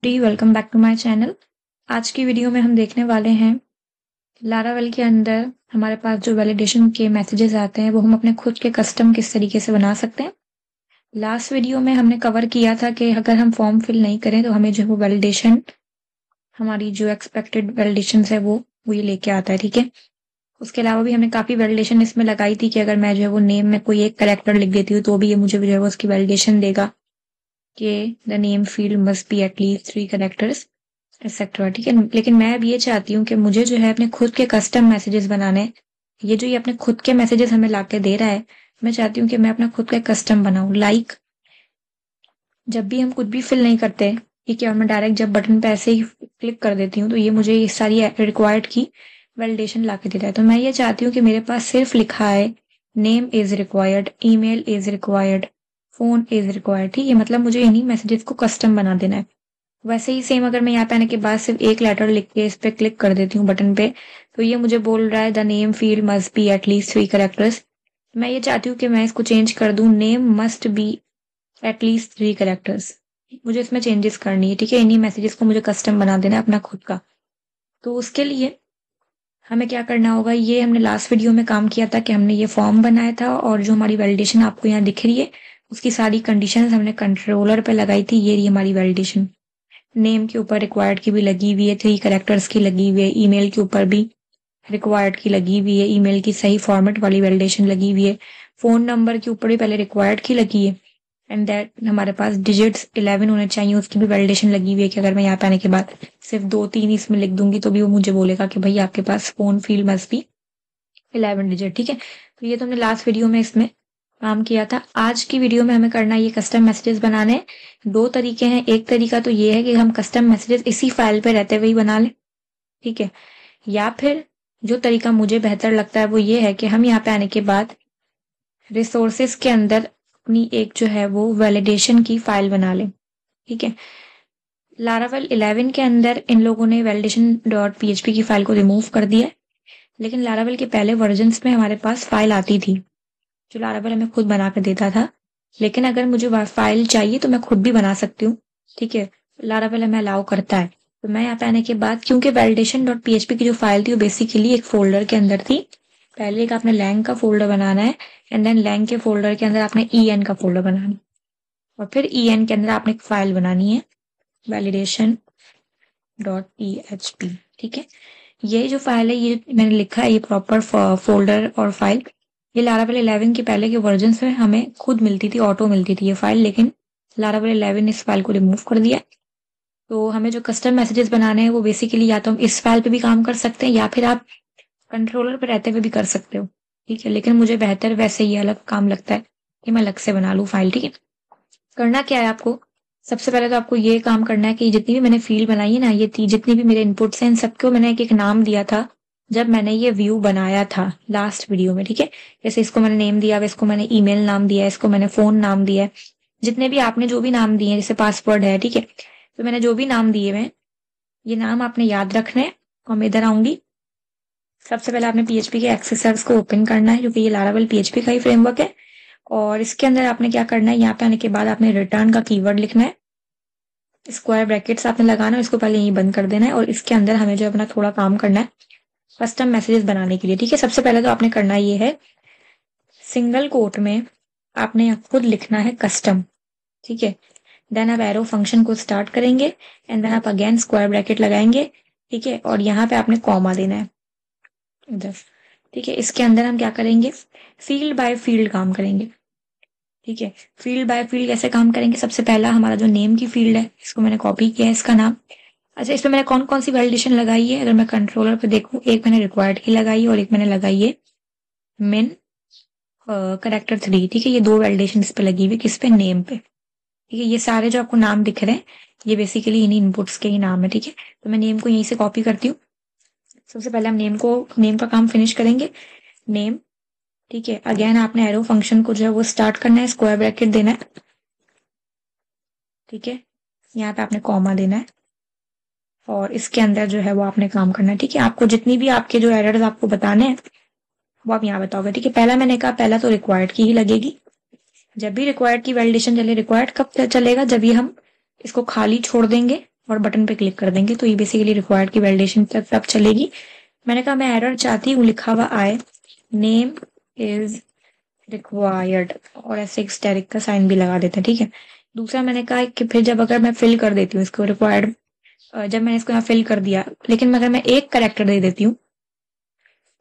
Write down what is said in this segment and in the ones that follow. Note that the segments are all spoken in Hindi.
Welcome back to my channel. आज की वीडियो में हम देखने वाले हैं लारावेल के अंदर हमारे पास जो वैलिडेशन के मैसेजेस आते हैं वो हम अपने खुद के कस्टम किस तरीके से बना सकते हैं। लास्ट वीडियो में हमने कवर किया था कि अगर हम फॉर्म फिल नहीं करें तो हमें जो है वो वैलिडेशन, हमारी जो एक्सपेक्टेड वैलिडेशन है वो ये लेके आता है। ठीक है, उसके अलावा भी हमने काफी वैलिडेशन इसमें लगाई थी कि अगर मैं जो है वो नेम में कोई एक कैरेक्टर लिख देती हूँ तो भी ये मुझे जो है वो उसकी वैलिडेशन देगा कि the name field must be at least 3 characters etcetera. ठीक है, लेकिन मैं अब ये चाहती हूँ कि मुझे जो है अपने खुद के कस्टम मैसेजेस बनाने हैं। ये जो ये अपने खुद के मैसेजेस हमें लाके दे रहा है, मैं चाहती हूँ कि मैं अपना खुद का कस्टम बनाऊं। लाइक जब भी हम कुछ भी फिल नहीं करते, ठीक है, और मैं डायरेक्ट जब बटन पे ऐसे ही क्लिक कर देती हूँ तो ये मुझे ये सारी रिक्वायर्ड की वैलिडेशन लाके देता है। तो मैं ये चाहती हूँ कि मेरे पास सिर्फ लिखा है name is required, email is required, phone is required. ठीक है, मतलब मुझे इन्हीं मैसेजेस को कस्टम बना देना है। वैसे ही सेम अगर मैं यहाँ पे आने के बाद सिर्फ एक लेटर लिख के इस पे क्लिक कर देती हूँ बटन पे, तो ये मुझे बोल रहा है the name field must be at least 3 characters. मैं ये चाहती हूँ कि मैं इसको चेंज कर दूं, name must be at least 3 characters. मुझे इसमें चेंजेस करनी है। ठीक है, इन्हीं मैसेजेस को मुझे कस्टम बना देना है अपना खुद का। तो उसके लिए हमें क्या करना होगा, ये हमने लास्ट वीडियो में काम किया था कि हमने ये फॉर्म बनाया था और जो हमारी वैलिडेशन आपको यहाँ दिख रही है उसकी सारी कंडीशंस हमने कंट्रोलर पे लगाई थी। ये रही हमारी वैलिडेशन। नेम के ऊपर रिक्वायर्ड की भी लगी हुई है, 3 कैरेक्टर्स की लगी हुई है, ईमेल के ऊपर भी रिक्वायर्ड की लगी हुई है, ईमेल की सही फॉर्मेट वाली वैलिडेशन लगी हुई है, फोन नंबर के ऊपर भी पहले रिक्वायर्ड की लगी है, एंड दैट हमारे पास डिजिट्स 11 होने चाहिए, उसकी भी वैलिडेशन लगी हुई है कि अगर मैं यहाँ पे आने के बाद सिर्फ 2-3 इसमें लिख दूंगी तो भी वो मुझे बोलेगा कि भाई आपके पास phone field must be 11 digit. ठीक है, तो ये तो हमने लास्ट वीडियो में इसमें काम किया था। आज की वीडियो में हमें करना है ये कस्टम मैसेजेस बनाने हैं। 2 तरीके हैं। एक तरीका तो ये है कि हम कस्टम मैसेजेस इसी फाइल पे रहते हुए ही बना लें, ठीक है, या फिर जो तरीका मुझे बेहतर लगता है वो ये है कि हम यहाँ पे आने के बाद रिसोर्सेस के अंदर अपनी एक जो है वो वैलिडेशन की फाइल बना लें। ठीक है, लारावेल 11 के अंदर इन लोगों ने validation.php की फाइल को रिमूव कर दिया है, लेकिन लारावेल के पहले वर्जन्स में हमारे पास फाइल आती थी जो लारावेल हमें खुद बना कर देता था। लेकिन अगर मुझे फाइल चाहिए तो मैं खुद भी बना सकती हूँ। ठीक है, लारावेल हमें अलाउ करता है। तो मैं यहाँ पे आने के बाद, क्योंकि validation.php की जो फाइल थी वो बेसिकली एक फोल्डर के अंदर थी। पहले एक आपने lang का फोल्डर बनाना है, एंड देन lang के फोल्डर के अंदर आपने en का फोल्डर बनाना है, और फिर en के अंदर आपने एक फाइल बनानी है validation.php। ठीक है, ये जो फाइल है, ये मैंने लिखा है, ये प्रॉपर फोल्डर और फाइल, ये लारावेल 11 के पहले के वर्जन में हमें खुद मिलती थी, ऑटो मिलती थी ये फाइल, लेकिन लारावेल 11 ने इस फाइल को रिमूव कर दिया। तो हमें जो कस्टम मैसेजेस बनाने हैं वो बेसिकली या तो हम इस फाइल पे भी काम कर सकते हैं या फिर आप कंट्रोलर पे रहते हुए भी कर सकते हो। ठीक है, लेकिन मुझे बेहतर वैसे ये अलग काम लगता है कि मैं अलग से बना लूँ फाइल। ठीक है, करना क्या है आपको, सबसे पहले तो आपको ये काम करना है कि जितनी भी मैंने फील्ड बनाई है ना, ये जितनी भी मेरे इनपुट्स हैं, इन सबको मैंने एक एक नाम दिया था जब मैंने ये व्यू बनाया था लास्ट वीडियो में। ठीक है, जैसे इसको मैंने नेम दिया, इसको मैंने ईमेल नाम दिया, इसको मैंने फोन नाम दिया है, जितने भी आपने जो भी नाम दिए हैं, जैसे पासवर्ड है। ठीक है, तो मैंने जो भी नाम दिए हुए, ये नाम आपने याद रखने हैं। और मैं इधर आऊंगी, सबसे पहले आपने पीएचपी के एक्सेसर्स को ओपन करना है क्योंकि ये लारावेल पीएचपी का ही फ्रेमवर्क है। और इसके अंदर आपने क्या करना है, यहाँ पे आने के बाद आपने रिटर्न का कीवर्ड लिखना है, स्क्वायर ब्रैकेट्स आपने लगाना है, इसको पहले यहीं बंद कर देना है, और इसके अंदर हमें जो अपना थोड़ा काम करना है कस्टम मैसेजेस बनाने के लिए। ठीक है, सबसे पहले तो आपने करना ये है, सिंगल कोट में आपने खुद लिखना है कस्टम। ठीक है, देन आप एरो फंक्शन को स्टार्ट करेंगे, एंड देन आप अगेन स्क्वायर ब्रैकेट लगाएंगे। ठीक है, और यहाँ पे आपने कॉमा देना है इधर। ठीक है, इसके अंदर हम क्या करेंगे, फील्ड बाय फील्ड काम करेंगे। ठीक है, फील्ड बाय फील्ड कैसे काम करेंगे, सबसे पहला हमारा जो नेम की फील्ड है, इसको मैंने कॉपी किया है इसका नाम। अच्छा, इसमें मैंने कौन कौन सी वैलिडेशन लगाई है, अगर मैं कंट्रोलर पे देखूं, एक मैंने रिक्वायर्ड की लगाई है और एक मैंने लगाई है मिन करेक्टर 3। ठीक है, ये 2 वैलिडेशन इस पे लगी हुई, किस पे, नेम पे। ठीक है, ये सारे जो आपको नाम दिख रहे हैं ये बेसिकली इन्हीं इनपुट्स के ही नाम है। ठीक है, तो मैं नेम को यहीं से कॉपी करती हूँ। सबसे पहले हम नेम का काम फिनिश करेंगे, नेम। ठीक है, अगेन आपने एरो फंक्शन को जो है वो स्टार्ट करना है, स्क्वायर ब्रैकेट देना है। ठीक है, यहाँ पे आपने कॉमा देना है, और इसके अंदर जो है वो आपने काम करना है। ठीक है, आपको जितनी भी आपके जो एरर्स आपको बताने हैं वो आप यहाँ बताओगे। ठीक है, पहला मैंने कहा, पहला तो रिक्वायर्ड की ही लगेगी। जब भी रिक्वायर्ड की वैलिडेशन चले, रिक्वायर्ड कब चलेगा, जब भी हम इसको खाली छोड़ देंगे और बटन पे क्लिक कर देंगे तो ये बेसिकली रिक्वायर्ड की वैलिडेशन तब चलेगी। मैंने कहा मैं एरर चाहती हूँ लिखा हुआ आए, नेम इज रिक्वायर्ड, और ऐसे एक स्टेरिक का साइन भी लगा देते हैं, ठीक है। दूसरा मैंने कहा कि फिर जब अगर मैं फिल कर देती हूँ इसको रिक्वायर्ड, जब मैंने इसको यहाँ फिल कर दिया, लेकिन अगर मैं एक करेक्टर दे देती हूँ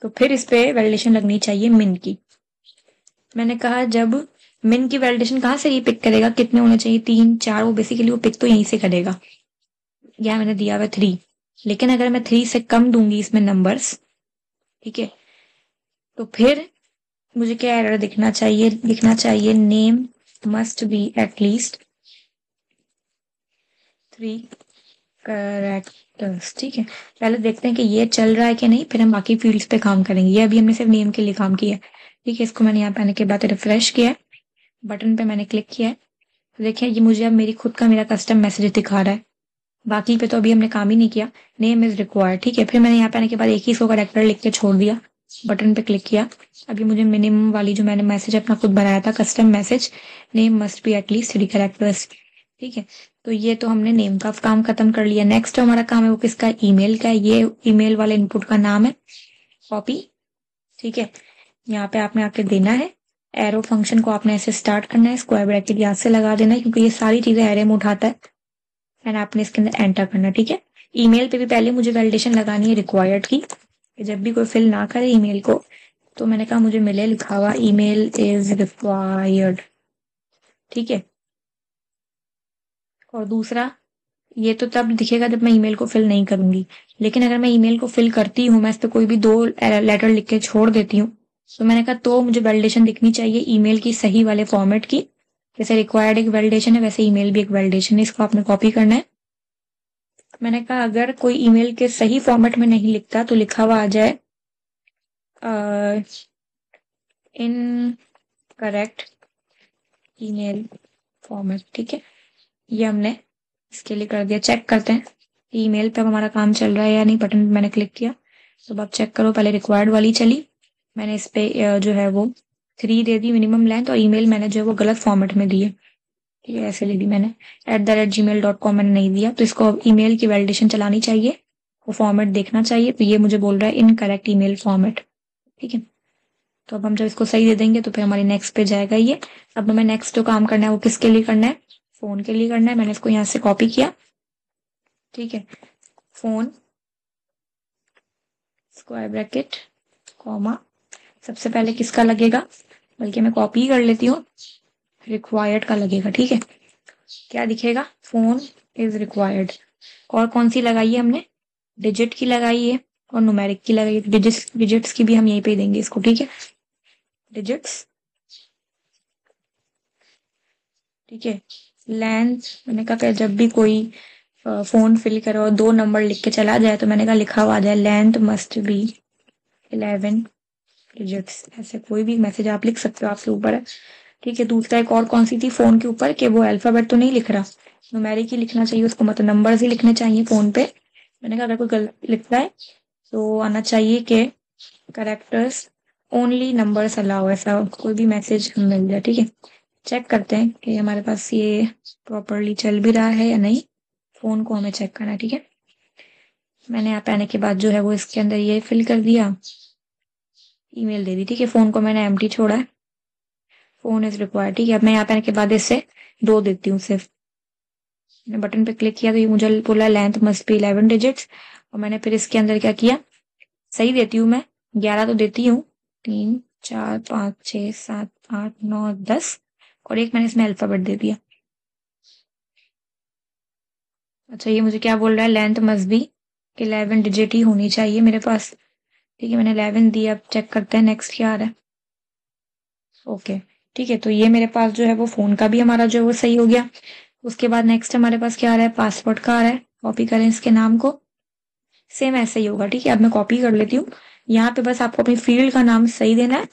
तो फिर इस पे वैलिडेशन लगनी चाहिए मिन की। मैंने कहा जब मिन की वैलिडेशन कहाँ से ये पिक करेगा, कितने होने चाहिए, 3 4, वो बेसिकली वो पिक तो यहीं से करेगा। यहाँ मैंने दिया हुआ 3, लेकिन अगर मैं 3 से कम दूंगी इसमें नंबर्स, ठीक है, तो फिर मुझे क्या एरर दिखना चाहिए name must be at least 3 characters, ठीक है। पहले देखते हैं कि ये चल रहा है कि नहीं, फिर हम बाकी फील्ड्स पे काम करेंगे। ये अभी हमने सिर्फ नेम के लिए काम किया है, ठीक है। इसको मैंने यहाँ पे आने के बाद रिफ्रेश किया है, बटन पे मैंने क्लिक किया है, तो देखिए ये मुझे अब मेरी खुद का मेरा कस्टम मैसेज दिखा रहा है। बाकी पे तो अभी हमने काम ही नहीं किया। नेम इज रिक्वायर्ड, ठीक है। फिर मैंने यहाँ पे आने के बाद एक ही सौ करेक्टर लिख के छोड़ दिया, बटन पे क्लिक किया। अभी मुझे मिनिमम वाली जो मैंने मैसेज अपना खुद बनाया था, custom message, name must be at least 3 characters, ठीक है। तो ये तो हमने नेम का काम खत्म कर लिया। नेक्स्ट हमारा काम है वो किसका, ईमेल का। ये ईमेल वाले इनपुट का नाम है, कॉपी, ठीक है। यहाँ पे आपने आके देना है, एरो फंक्शन को आपने ऐसे स्टार्ट करना है, स्क्वायर ब्रैकेट याद से लगा देना है क्योंकि ये सारी चीजें एरे में उठाता है, एंड आपने इसके अंदर एंटर करना है, ठीक है। ईमेल पे भी पहले मुझे वैलिडेशन लगानी है रिक्वायर्ड की, जब भी कोई फिल ना करे ईमेल को तो मैंने कहा मुझे मिले लिखा हुआ ईमेल इज रिक्वायर्ड, ठीक है। और दूसरा ये तो तब दिखेगा जब मैं ईमेल को फिल नहीं करूंगी, लेकिन अगर मैं ईमेल को फिल करती हूँ, मैं इस पे कोई भी 2 लेटर लिख के छोड़ देती हूँ, तो मैंने कहा तो मुझे वैलिडेशन दिखनी चाहिए ईमेल की सही वाले फॉर्मेट की। जैसे रिक्वायर्ड एक वैलिडेशन है वैसे ईमेल भी एक वैलिडेशन है, इसको आपने कॉपी करना है। मैंने कहा अगर कोई ईमेल के सही फॉर्मेट में नहीं लिखता तो लिखा हुआ आ जाए इन करेक्ट ईमेल फॉर्मेट, ठीक है। ये हमने इसके लिए कर दिया। चेक करते हैं ईमेल पे अब हमारा काम चल रहा है या नहीं। बटन पे मैंने क्लिक किया तो अब चेक करो, पहले रिक्वायर्ड वाली चली, मैंने इस पे जो है वो 3 दे दी मिनिमम लेंथ, और ईमेल मैंने जो है वो गलत फॉर्मेट में दी है, ठीक है, ऐसे ले दी मैंने, @gmail.com मैंने नहीं दिया। तो इसको अब ईमेल की वैलिडेशन चलानी चाहिए, वो फॉर्मेट देखना चाहिए। तो ये मुझे बोल रहा है इनकरेक्ट ईमेल फॉर्मेट, ठीक है। तो अब हम जब इसको सही दे देंगे तो फिर हमारी नेक्स्ट पे जाएगा ये। अब हमें नेक्स्ट जो काम करना है वो किसके लिए करना है, फोन के लिए करना है। मैंने इसको यहाँ से कॉपी किया, ठीक है, फोन स्क्वायर ब्रैकेट कॉमा, सबसे पहले किसका लगेगा, बल्कि मैं कॉपी कर लेती हूँ, रिक्वायर्ड का लगेगा, ठीक है। क्या दिखेगा, फोन इज रिक्वायर्ड। और कौन सी लगाई है हमने, डिजिट की लगाई है और न्यूमेरिक की लगाई है। डिजिट्स की भी हम यहीं पे देंगे इसको, ठीक है, डिजिट्स, ठीक है। लेंथ मैंने कहा जब भी कोई फोन फिल करे और 2 नंबर लिख के चला जाए तो मैंने कहा लिखा हुआ आ जाए लेंथ मस्ट बी 11 डिजिट्स। ऐसे कोई भी मैसेज आप लिख सकते हो, आपके ऊपर है, ठीक है। दूसरा एक और कौन सी थी फोन के ऊपर कि वो अल्फाबेट तो नहीं लिख रहा, न्यूमेरिक ही लिखना चाहिए उसको, मतलब नंबर्स ही लिखने चाहिए फोन पे। मैंने कहा अगर कोई गलत लिखता है तो आना चाहिए कि करेक्टर्स ओनली नंबर्स अलाउ, ऐसा कोई भी मैसेज मिल जाए, ठीक है। चेक करते हैं कि हमारे पास ये प्रॉपरली चल भी रहा है या नहीं, फोन को हमें चेक करना है, ठीक है। मैंने यहाँ पे आने के बाद जो है वो इसके अंदर ये फिल कर दिया, ईमेल दे दी, ठीक है। फोन को मैंने एम्प्टी छोड़ा है, फोन इज रिक्वायर्ड, ठीक है। अब मैं यहाँ पे आने के बाद इससे 2 देती हूँ सिर्फ, मैंने बटन पे क्लिक किया तो ये मुझे बोला लेंथ मस्ट बी 11 डिजिट्स, और मैंने फिर इसके अंदर क्या किया, सही देती हूँ मैं, 11 तो देती हूँ, 3 4 5 6 7 8 9 10, और एक मैंने इसमें अल्फाबेट दे दिया। अच्छा ये मुझे क्या बोल रहा है, लेंथ मस्ट बी 11 डिजिट ही होनी चाहिए मेरे पास, ठीक है। मैंने 11 दिया, अब चेक करते हैं नेक्स्ट क्या आ रहा है। ओके, ठीक है। तो ये मेरे पास जो है वो फोन का भी हमारा जो है वो सही हो गया। उसके बाद नेक्स्ट हमारे पास क्या आ रहा है, पासवर्ड का आ रहा है। कॉपी करें इसके नाम को, सेम ऐसे ही होगा, ठीक है। अब मैं कॉपी कर लेती हूँ, यहाँ पे बस आपको अपनी फील्ड का नाम सही देना है,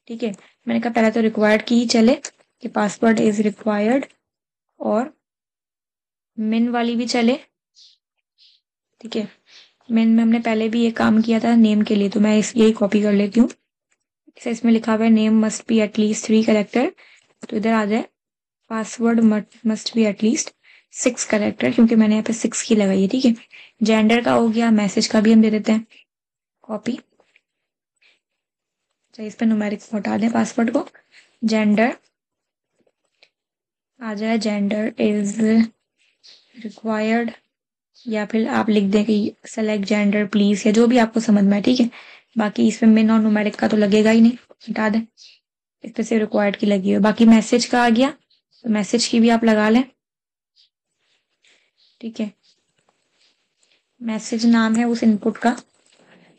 ठीक है। मैंने कहा पहले तो रिक्वायर्ड की ही चले कि पासवर्ड इज रिक्वायर्ड, और मिन वाली भी चले, ठीक है। मिन में हमने पहले भी ये काम किया था नेम के लिए, तो मैं यही कॉपी कर लेती हूँ। इसमें लिखा हुआ है name must be at least 3 character, तो इधर आ जाए password must be at least 6 character, क्योंकि मैंने यहाँ पे 6 की लगाई है, ठीक है। जेंडर का हो गया, मैसेज का भी हम दे देते हैं कॉपी। चाहिए इस पे न्यूमेरिक हटा दें पासवर्ड को। जेंडर आ जाए, जेंडर इज रिक्वायर्ड, या फिर आप लिख दें कि सेलेक्ट जेंडर प्लीज, या जो भी आपको समझ में आए, ठीक है। बाकी इसमें मिन और न्यूमेरिक का तो लगेगा ही नहीं, हटा दें। इस पे सिर्फ रिक्वायर्ड की लगी है। बाकी मैसेज का आ गया, तो मैसेज की भी आप लगा लें, ठीक है। मैसेज नाम है उस इनपुट का।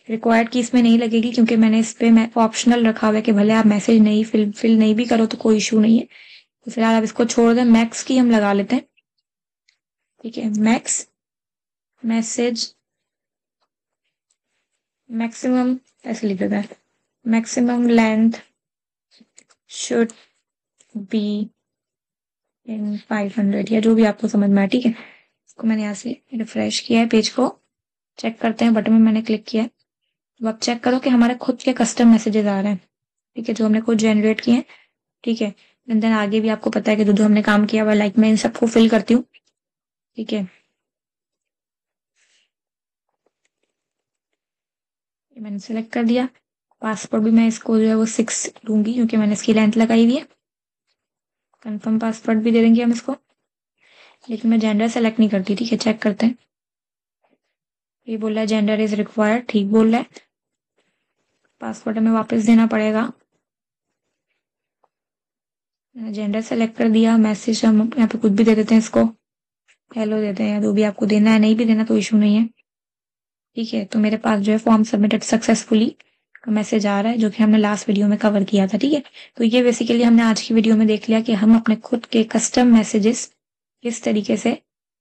रिक्वायर्ड की इसमें नहीं लगेगी, क्योंकि मैंने इस पे ऑप्शनल रखा हुआ है कि भले आप मैसेज नहीं फिल नहीं भी करो तो कोई इशू नहीं है। तो फिलहाल आप इसको छोड़ दें। मैक्स की हम लगा लेते हैं, ठीक है। मैक्स मैसेज मैक्सिमम ऐसे लिख देता है, maximum length should be in 500, या जो भी आपको समझ में आए, ठीक है। इसको मैंने यहाँ से रिफ्रेश किया है, पेज को चेक करते हैं। बटन में मैंने क्लिक किया है। अब आप चेक करो कि हमारे खुद के कस्टम मैसेजेस आ रहे हैं, ठीक है, जो हमने खुद जनरेट किए हैं, ठीक है। एंड देन आगे भी आपको पता है कि जो हमने काम किया हुआ, लाइक मैं इन सबको फिल करती हूँ, ठीक है। ये मैंने सेलेक्ट कर दिया। पासवर्ड भी मैं इसको जो है वो 6 दूंगी, क्योंकि मैंने इसकी लेंथ लगाई हुई है। कंफर्म पासवर्ड भी दे देंगे हम इसको, लेकिन मैं जेंडर सेलेक्ट नहीं करती, ठीक है। चेक करते हैं। ये बोल रहा है जेंडर इज रिक्वायर्ड, ठीक बोल रहा है। पासवर्ड हमें वापस देना पड़ेगा। मैंने जेंडर सेलेक्ट कर दिया। मैसेज हम यहाँ पे कुछ भी दे देते हैं, इसको हेलो देते हैं, या जो भी आपको देना है। नहीं भी देना तो इशू नहीं है, ठीक है। तो मेरे पास जो है फॉर्म सबमिटेड सक्सेसफुली का मैसेज आ रहा है, जो कि हमने लास्ट वीडियो में कवर किया था, ठीक है। तो ये बेसिकली हमने आज की वीडियो में देख लिया कि हम अपने खुद के कस्टम मैसेजेस किस तरीके से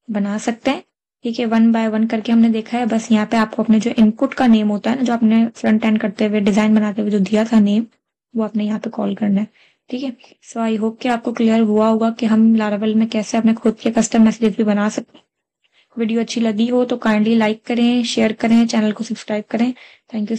बना सकते हैं, ठीक है। 1 बाय 1 करके हमने देखा है। बस यहाँ पे आपको अपने जो इनपुट का नेम होता है ना, जो आपने फ्रंट एंड करते हुए डिजाइन बनाते हुए जो दिया था नेम, वो आपने यहाँ पे कॉल करना है, ठीक है। सो आई होप कि आपको क्लियर हुआ होगा कि हम लारावेल में कैसे अपने खुद के कस्टम मैसेजेस भी बना सकते हैं। वीडियो अच्छी लगी हो तो काइंडली लाइक करें, शेयर करें, चैनल को सब्सक्राइब करें। Thank you.